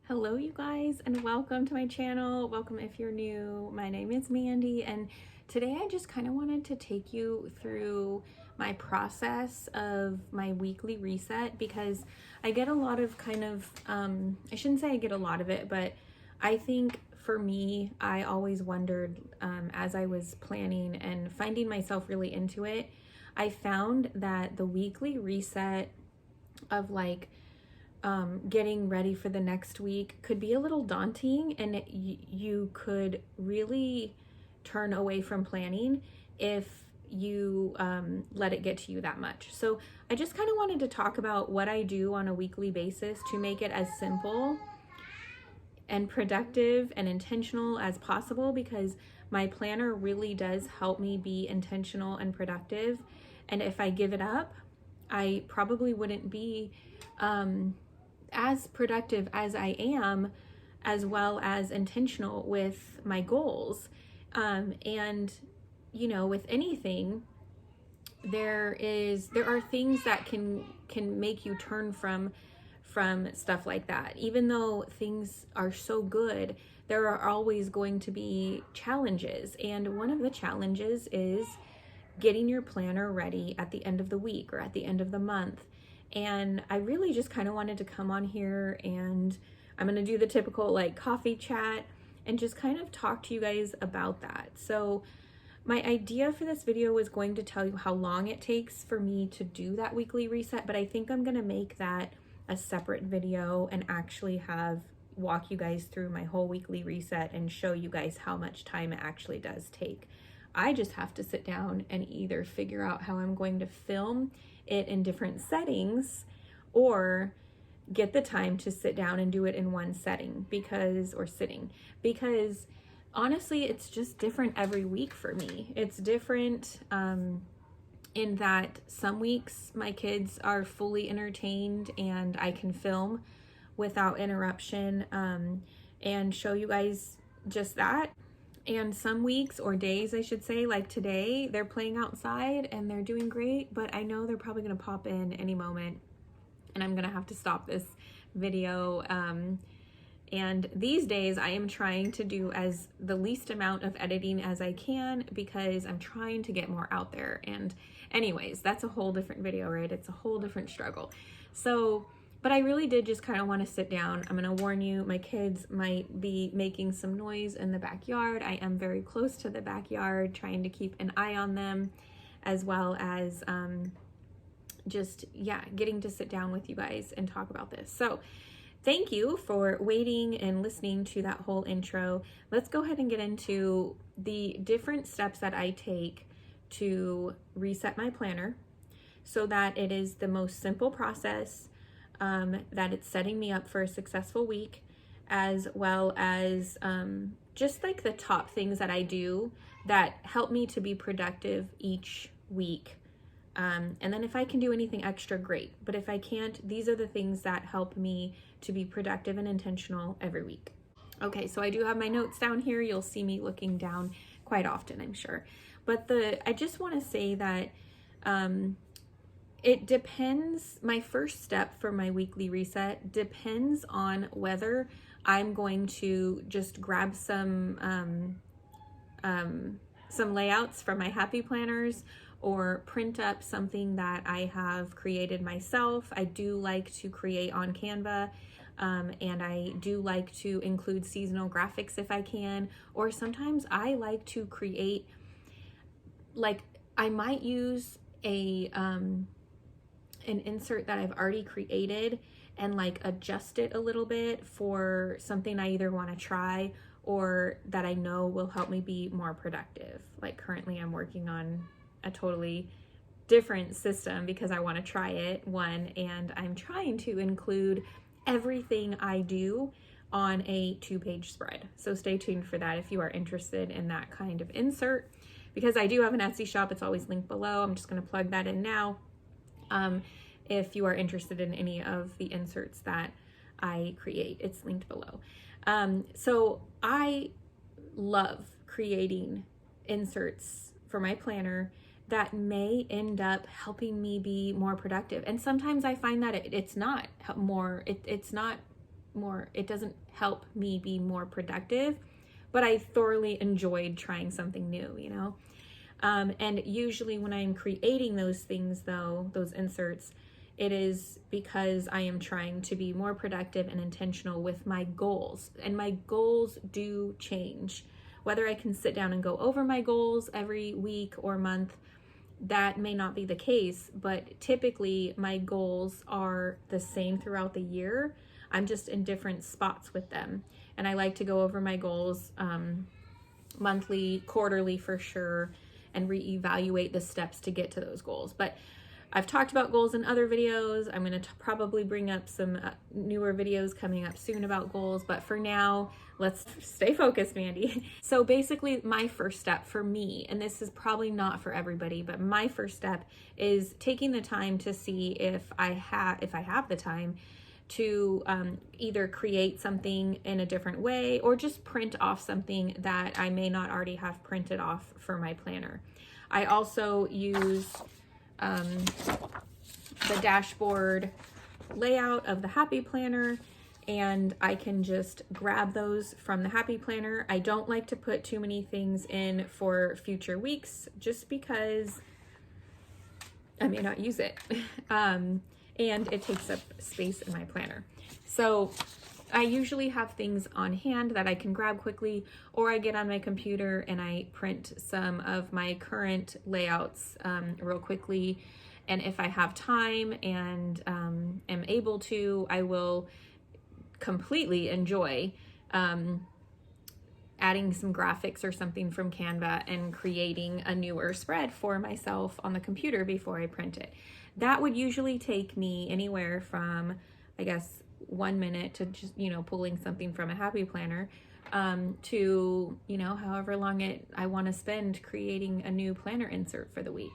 Hello you guys, and welcome to my channel. Welcome if you're new. My name is Mandy, and today I just kind of wanted to take you through my process of my weekly reset, because I get a lot of I shouldn't say I get a lot of it, but I think for me, I always wondered as I was planning and finding myself really into it, I found that the weekly reset of getting ready for the next week could be a little daunting, and you could really turn away from planning if you let it get to you that much. So I just kind of wanted to talk about what I do on a weekly basis to make it as simple and productive and intentional as possible, because my planner really does help me be intentional and productive. And if I give it up, I probably wouldn't be as productive as I am, as well as intentional with my goals. And with anything, there are things that can make you turn from stuff like that. Even though things are so good, there are always going to be challenges. And one of the challenges is getting your planner ready at the end of the week or at the end of the month. And I really just kind of wanted to come on here, and I'm going to do the typical coffee chat and just kind of talk to you guys about that. So my idea for this video was going to tell you how long it takes for me to do that weekly reset, but I think I'm going to make that a separate video and actually walk you guys through my whole weekly reset and show you guys how much time it actually does take. I just have to sit down and either figure out how I'm going to film it in different settings, or get the time to sit down and do it in one setting because honestly, it's just different every week for me. It's different in that some weeks my kids are fully entertained and I can film without interruption and show you guys just that. And some weeks, or days I should say, like today, they're playing outside and they're doing great, but I know they're probably going to pop in any moment and I'm going to have to stop this video. And these days I am trying to do as the least amount of editing as I can, because I'm trying to get more out there. And anyways, that's a whole different video, right? It's a whole different struggle. But I really did just kind of want to sit down. I'm going to warn you, my kids might be making some noise in the backyard. I am very close to the backyard, trying to keep an eye on them, as well as getting to sit down with you guys and talk about this. So thank you for waiting and listening to that whole intro. Let's go ahead and get into the different steps that I take to reset my planner so that it is the most simple process, that it's setting me up for a successful week, as well as just the top things that I do that help me to be productive each week. And then if I can do anything extra, great. But if I can't, these are the things that help me to be productive and intentional every week. Okay, so I do have my notes down here. You'll see me looking down quite often, I'm sure. But I just want to say that it depends. My first step for my weekly reset depends on whether I'm going to just grab some layouts from my happy planners, or print up something that I have created myself. I do like to create on Canva, and I do like to include seasonal graphics if I can, or sometimes I like to create, I might use an insert that I've already created and adjust it a little bit for something I either want to try or that I know will help me be more productive. Currently I'm working on a totally different system because I want to try it, and I'm trying to include everything I do on a 2-page spread. So stay tuned for that if you are interested in that kind of insert, because I do have an Etsy shop. It's always linked below. I'm just going to plug that in now. If you are interested in any of the inserts that I create, it's linked below. So I love creating inserts for my planner that may end up helping me be more productive. And sometimes I find that it's not it doesn't help me be more productive, but I thoroughly enjoyed trying something new, you know? And usually when I'm creating those things though, those inserts, it is because I am trying to be more productive and intentional with my goals. And my goals do change. Whether I can sit down and go over my goals every week or month, that may not be the case, but typically my goals are the same throughout the year. I'm just in different spots with them. And I like to go over my goals monthly, quarterly for sure, and reevaluate the steps to get to those goals. But I've talked about goals in other videos. I'm going to probably bring up some newer videos coming up soon about goals. But for now, let's stay focused, Mandy. So basically my first step for me, and this is probably not for everybody, but my first step is taking the time to see if I have the time to either create something in a different way or just print off something that I may not already have printed off for my planner. I also use the dashboard layout of the Happy Planner, and I can just grab those from the Happy Planner. I don't like to put too many things in for future weeks just because I may not use it. And it takes up space in my planner. So I usually have things on hand that I can grab quickly, or I get on my computer and I print some of my current layouts real quickly. And if I have time and am able to, I will completely enjoy adding some graphics or something from Canva and creating a newer spread for myself on the computer before I print it. That would usually take me anywhere from, I guess, 1 minute to just, pulling something from a Happy Planner to, however long I want to spend creating a new planner insert for the week.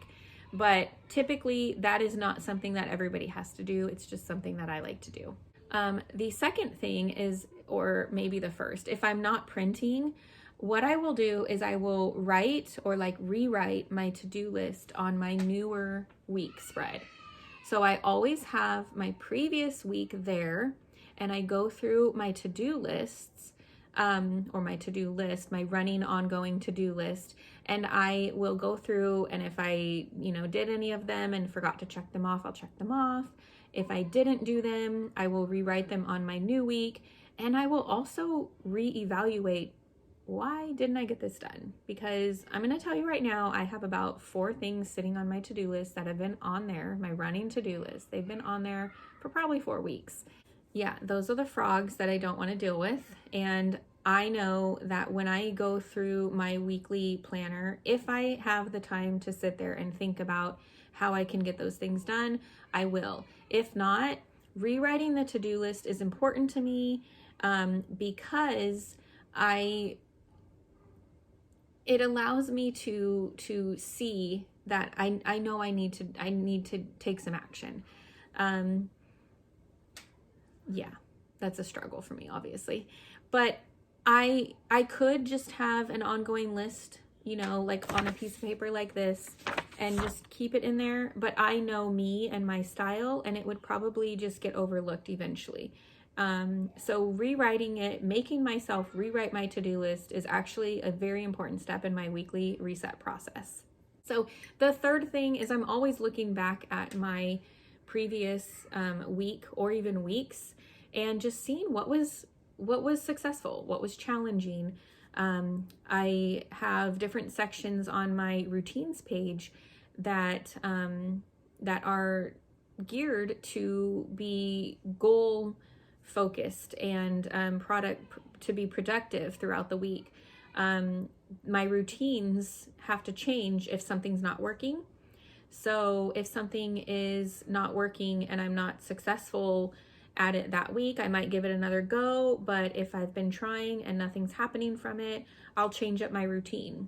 But typically that is not something that everybody has to do. It's just something that I like to do. The second thing is, or maybe the first, if I'm not printing, what I will do is I will write or rewrite my to-do list on my newer week spread. So I always have my previous week there, and I go through my to-do lists, or my to-do list, my running ongoing to-do list, and I will go through, and if I, did any of them and forgot to check them off, I'll check them off. If I didn't do them, I will rewrite them on my new week, and I will also reevaluate, why didn't I get this done? Because I'm going to tell you right now, I have about 4 things sitting on my to-do list that have been on there, my running to-do list. They've been on there for probably 4 weeks. Yeah, those are the frogs that I don't want to deal with. And I know that when I go through my weekly planner, if I have the time to sit there and think about how I can get those things done, I will. If not, rewriting the to-do list is important to me because it allows me to see that I know I need to take some action. Yeah, that's a struggle for me, obviously. But I could just have an ongoing list, on a piece of paper like this and just keep it in there. But I know me and my style, and it would probably just get overlooked eventually. So rewriting it, making myself rewrite my to-do list is actually a very important step in my weekly reset process. So the third thing is I'm always looking back at my previous week or even weeks and just seeing what was successful, what was challenging. I have different sections on my routines page that are geared to be goal focused and to be productive throughout the week. My routines have to change if something's not working. So if something is not working and I'm not successful at it that week, I might give it another go. But if I've been trying and nothing's happening from it, I'll change up my routine.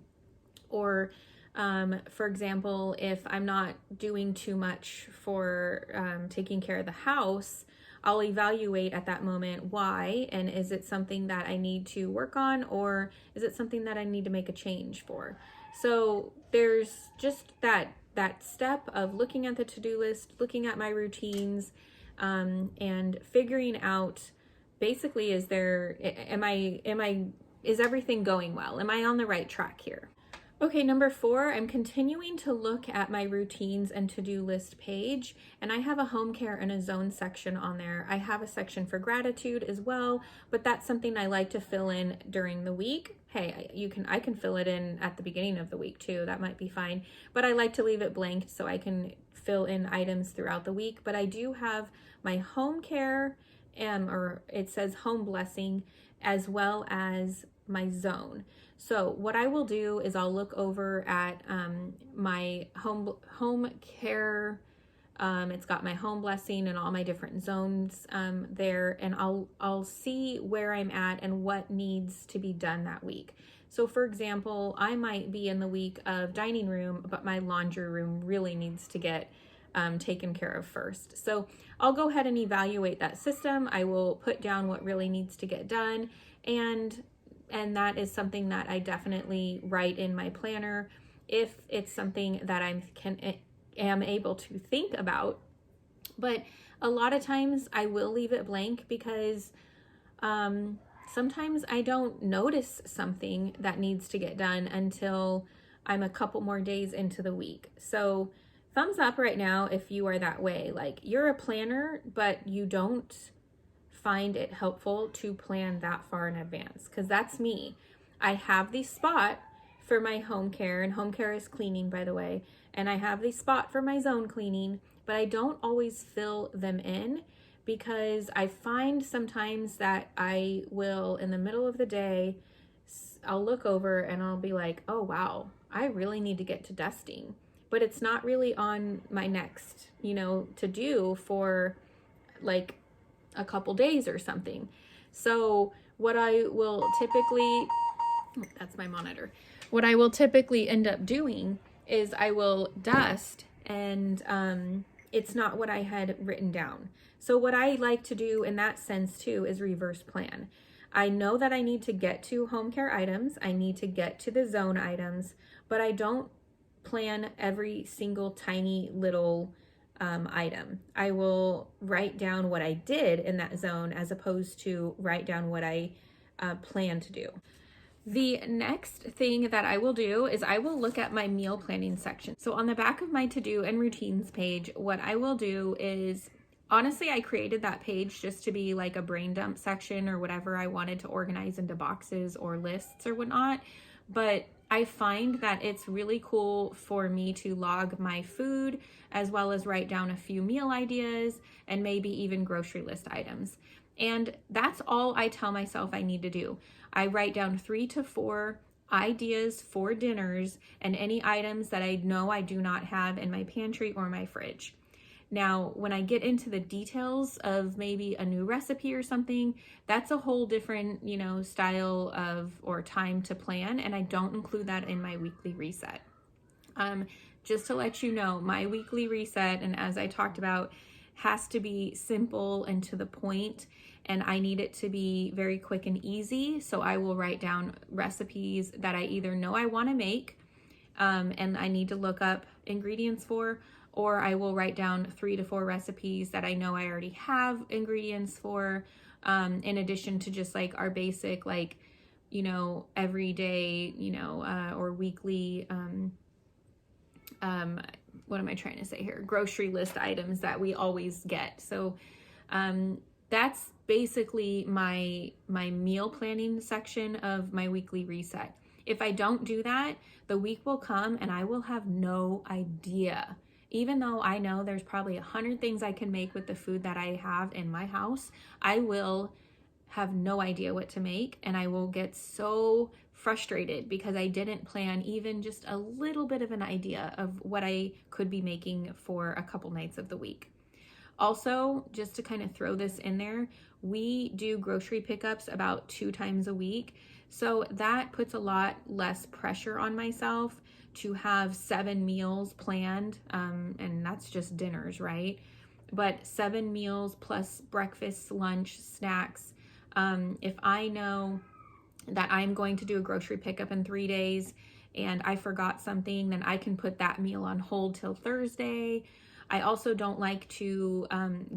Or for example, if I'm not doing too much for taking care of the house, I'll evaluate at that moment why, and is it something that I need to work on, or is it something that I need to make a change for? So there's just that step of looking at the to-do list, looking at my routines, and figuring out basically, is everything going well? Am I on the right track here? Okay, number 4, I'm continuing to look at my routines and to-do list page, and I have a home care and a zone section on there. I have a section for gratitude as well, but that's something I like to fill in during the week. Hey, I can fill it in at the beginning of the week too. That might be fine, but I like to leave it blank so I can fill in items throughout the week. But I do have my home care, or it says home blessing, as well as my zone. So what I will do is I'll look over at my home care. It's got my home blessing and all my different zones there, and I'll see where I'm at and what needs to be done that week. So for example, I might be in the week of dining room, but my laundry room really needs to get taken care of first. So I'll go ahead and evaluate that system. I will put down what really needs to get done, and that is something that I definitely write in my planner if it's something that I am able to think about. But a lot of times I will leave it blank because sometimes I don't notice something that needs to get done until I'm a couple more days into the week. So thumbs up right now if you are that way. Like, you're a planner, but you don't find it helpful to plan that far in advance, because that's me. I have the spot for my home care, and home care is cleaning, by the way, and I have the spot for my zone cleaning, but I don't always fill them in because I find sometimes that I will, in the middle of the day, I'll look over and I'll be like, oh wow, I really need to get to dusting, but it's not really on my next, to do for like a couple days or something. So what I will typically, that's my monitor. What I will typically end up doing is I will dust, and it's not what I had written down. So what I like to do in that sense too is reverse plan. I know that I need to get to home care items. I need to get to the zone items, but I don't plan every single tiny little item. I will write down what I did in that zone as opposed to write down what I plan to do. The next thing that I will do is I will look at my meal planning section. So on the back of my to-do and routines page, what I will do is, honestly, I created that page just to be like a brain dump section or whatever I wanted to organize into boxes or lists or whatnot. But I find that it's really cool for me to log my food as well as write down a few meal ideas and maybe even grocery list items. And that's all I tell myself I need to do. I write down 3 to 4 ideas for dinners and any items that I know I do not have in my pantry or my fridge. Now, when I get into the details of maybe a new recipe or something, that's a whole different, style of or time to plan, and I don't include that in my weekly reset. Just to let you know, my weekly reset, and as I talked about, has to be simple and to the point, and I need it to be very quick and easy. So I will write down recipes that I either know I want to make, and I need to look up ingredients for, or I will write down 3 to 4 recipes that I know I already have ingredients for, in addition to just like our basic, like, everyday, or weekly, what am I trying to say here? Grocery list items that we always get. So that's basically my meal planning section of my weekly reset. If I don't do that, the week will come and I will have no idea. Even though I know there's probably 100 things I can make with the food that I have in my house, I will have no idea what to make, and I will get so frustrated because I didn't plan even just a little bit of an idea of what I could be making for a couple nights of the week. Also, just to kind of throw this in there, we do grocery pickups about 2 times a week. So that puts a lot less pressure on myself to have 7 meals planned, and that's just dinners, right? But 7 meals plus breakfast, lunch, snacks. If I know that I'm going to do a grocery pickup in 3 days and I forgot something, then I can put that meal on hold till Thursday. I also don't like to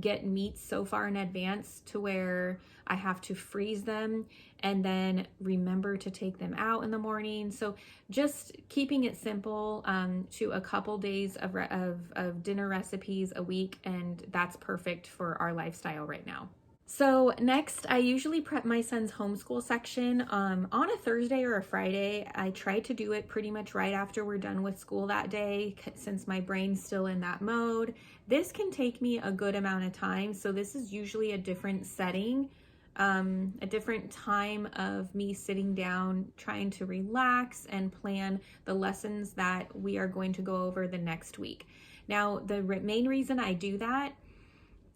get meats so far in advance to where I have to freeze them and then remember to take them out in the morning. So just keeping it simple to a couple days of dinner recipes a week, and that's perfect for our lifestyle right now. So next, I usually prep my son's homeschool section on a Thursday or a Friday. I try to do it pretty much right after we're done with school that day, since my brain's still in that mode. This can take me a good amount of time, so this is usually a different setting, a different time of me sitting down, trying to relax and plan the lessons that we are going to go over the next week. Now, the main reason I do that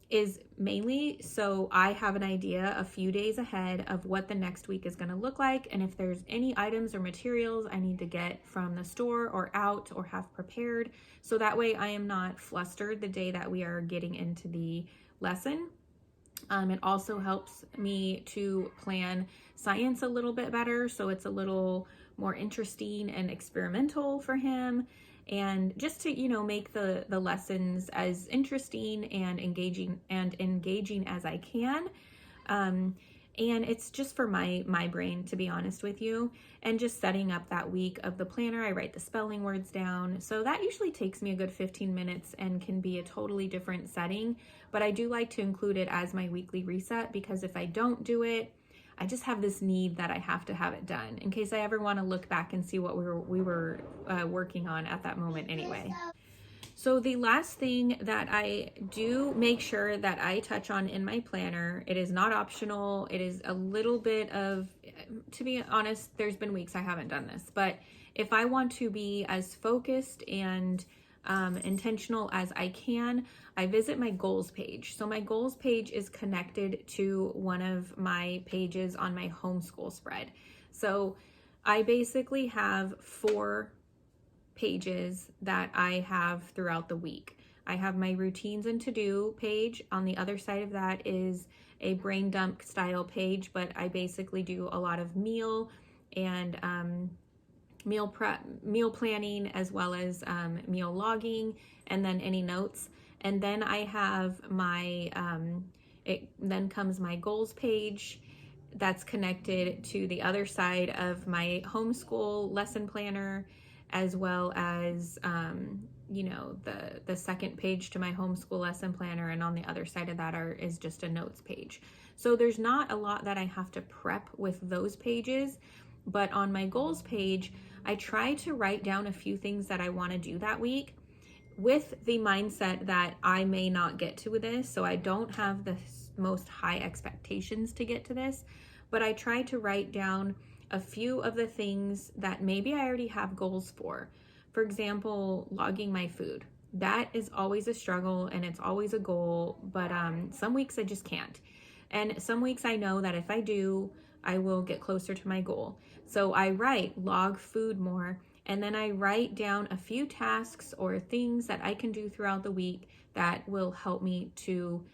is mainly so I have an idea a few days ahead of what the next week is going to look like, and if there's any items or materials I need to get from the store or out or have prepared, so that way I am not flustered the day that we are getting into the lesson. It also helps me to plan science a little bit better, so it's a little more interesting and experimental for him, and just to, make the lessons as interesting and engaging as I can. And it's just for my brain, to be honest with you, and just setting up that week of the planner. I write the spelling words down, so that usually takes me a good 15 minutes and can be a totally different setting, but I do like to include it as my weekly reset, because if I don't do it, I just have this need that I have to have it done in case I ever want to look back and see what we were working on at that moment anyway. So the last thing that I do make sure that I touch on in my planner, it is not optional. It is a little bit of, to be honest, there's been weeks I haven't done this, but if I want to be as focused and intentional as I can, I visit my goals page. So my goals page is connected to one of my pages on my homeschool spread. So I basically have 4 pages that I have throughout the week. I have my routines and to-do page. On the other side of that is a brain dump style page, but I basically do a lot of meal and meal prep, meal planning, as well as meal logging, and then any notes. And then I have my, then comes my goals page that's connected to the other side of my homeschool lesson planner, as well as, the second page to my homeschool lesson planner. And on the other side of that is just a notes page. So there's not a lot that I have to prep with those pages, but on my goals page, I try to write down a few things that I want to do that week with the mindset that I may not get to this. So I don't have the most high expectations to get to this, but I try to write down a few of the things that maybe I already have goals for. For example, logging my food. That is always a struggle and it's always a goal, but some weeks I just can't. And some weeks I know that if I do, I will get closer to my goal. So I log food more, and then I write down a few tasks or things that I can do throughout the week that will help me to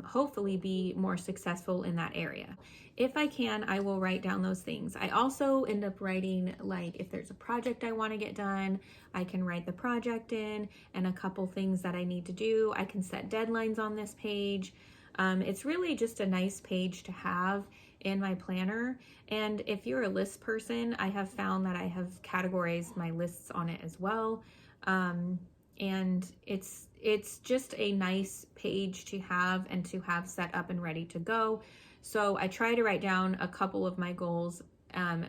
hopefully be more successful in that area. If I can, I will write down those things. I also end up writing, like, if there's a project I want to get done, I can write the project in and a couple things that I need to do. I can set deadlines on this page. It's really just a nice page to have in my planner. And if you're a list person, I have found that I have categorized my lists on it as well. And it's just a nice page to have and to have set up and ready to go. So I try to write down a couple of my goals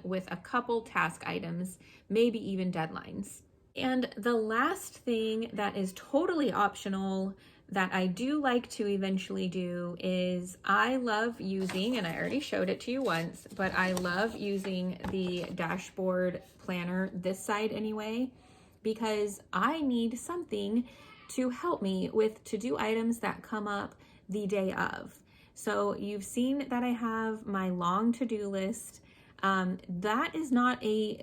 with a couple task items, maybe even deadlines. And the last thing that is totally optional that I do like to eventually do is I love using, and I already showed it to you once, but I love using the dashboard planner, this side anyway, because I need something to help me with to-do items that come up the day of. So you've seen that I have my long to-do list. That is not an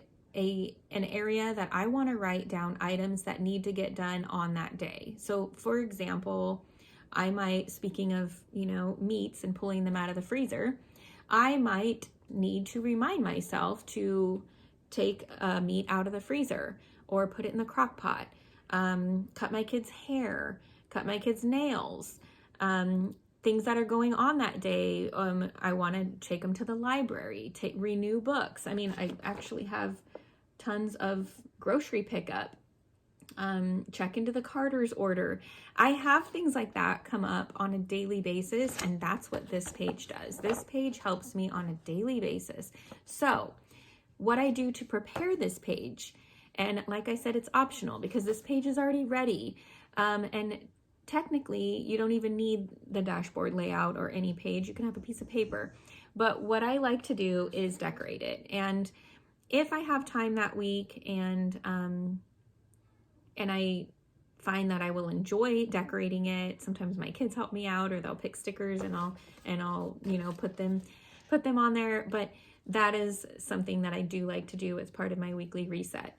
area that I want to write down items that need to get done on that day. So for example, I might, speaking of, meats and pulling them out of the freezer, I might need to remind myself to take meat out of the freezer or put it in the crock pot. cut my kids' hair, cut my kids' nails, things that are going on that day. I want to take them to the library, renew books. I mean, I actually have tons of grocery pickup, check into the Carter's order. I have things like that come up on a daily basis, and that's what this page does. This page helps me on a daily basis. So what I do to prepare this page, and like I said, it's optional because this page is already ready. And technically, you don't even need the dashboard layout or any page. You can have a piece of paper. But what I like to do is decorate it. And if I have time that week and I find that I will enjoy decorating it, sometimes my kids help me out, or they'll pick stickers and I'll put them on there. But that is something that I do like to do as part of my weekly reset.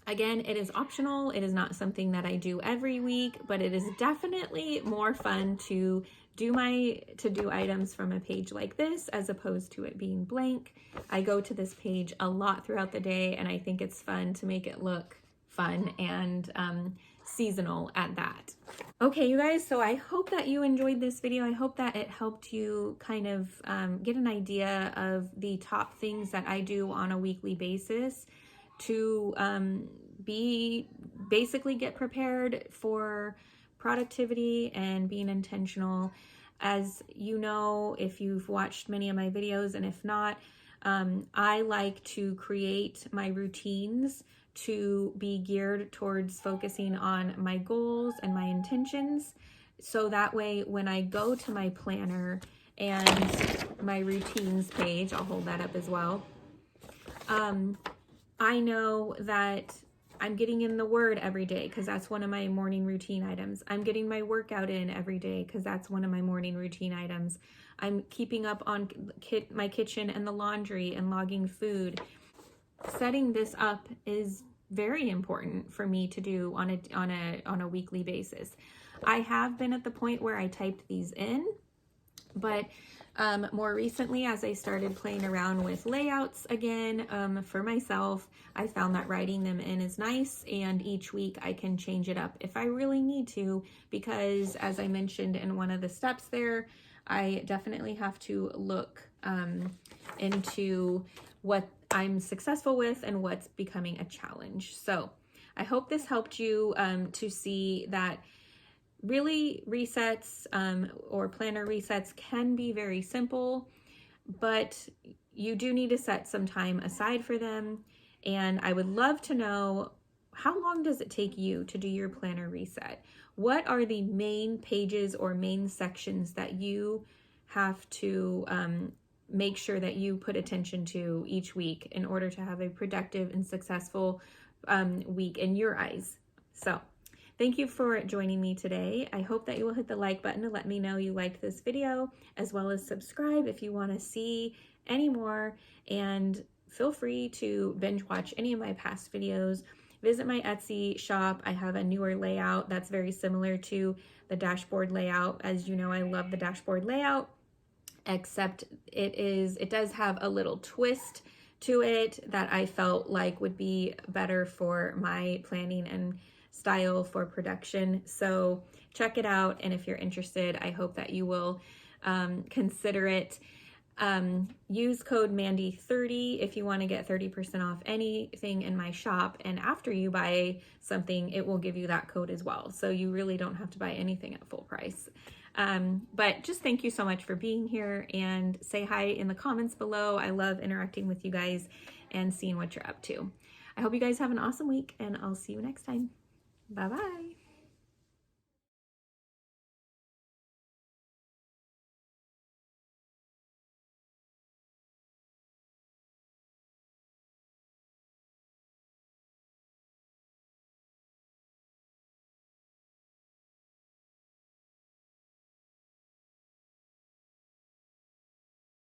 Again, it is optional. It is not something that I do every week, but it is definitely more fun to do my to-do items from a page like this as opposed to it being blank. I go to this page a lot throughout the day, and I think it's fun to make it look fun and seasonal at that. Okay, you guys, so I hope that you enjoyed this video. I hope that it helped you kind of get an idea of the top things that I do on a weekly basis to basically get prepared for productivity and being intentional. As you know, if you've watched many of my videos, and if not, I like to create my routines to be geared towards focusing on my goals and my intentions. So that way, when I go to my planner and my routines page, I'll hold that up as well. I know that I'm getting in the Word every day because that's one of my morning routine items. I'm getting my workout in every day because that's one of my morning routine items. I'm keeping up on my kitchen and the laundry and logging food. Setting this up is very important for me to do on a weekly basis. I have been at the point where I typed these in, but more recently, as I started playing around with layouts again for myself, I found that writing them in is nice, and each week I can change it up if I really need to, because as I mentioned in one of the steps there, I definitely have to look into what I'm successful with and what's becoming a challenge. So I hope this helped you to see that really resets or planner resets can be very simple, but you do need to set some time aside for them. And I would love to know, how long does it take you to do your planner reset? What are the main pages or main sections that you have to make sure that you put attention to each week in order to have a productive and successful week in your eyes? So thank you for joining me today. I hope that you will hit the like button to let me know you liked this video, as well as subscribe if you want to see any more, and feel free to binge watch any of my past videos. Visit my Etsy shop. I have a newer layout that's very similar to the dashboard layout. As you know, I love the dashboard layout, except it does have a little twist to it that I felt like would be better for my planning and style for production. So check it out, and if you're interested, I hope that you will consider it. Use code Mandy30 if you want to get 30% off anything in my shop, and after you buy something, it will give you that code as well, so you really don't have to buy anything at full price. But just thank you so much for being here, and say hi in the comments below. I love interacting with you guys and seeing what you're up to. I hope you guys have an awesome week, and I'll see you next time. Bye-bye.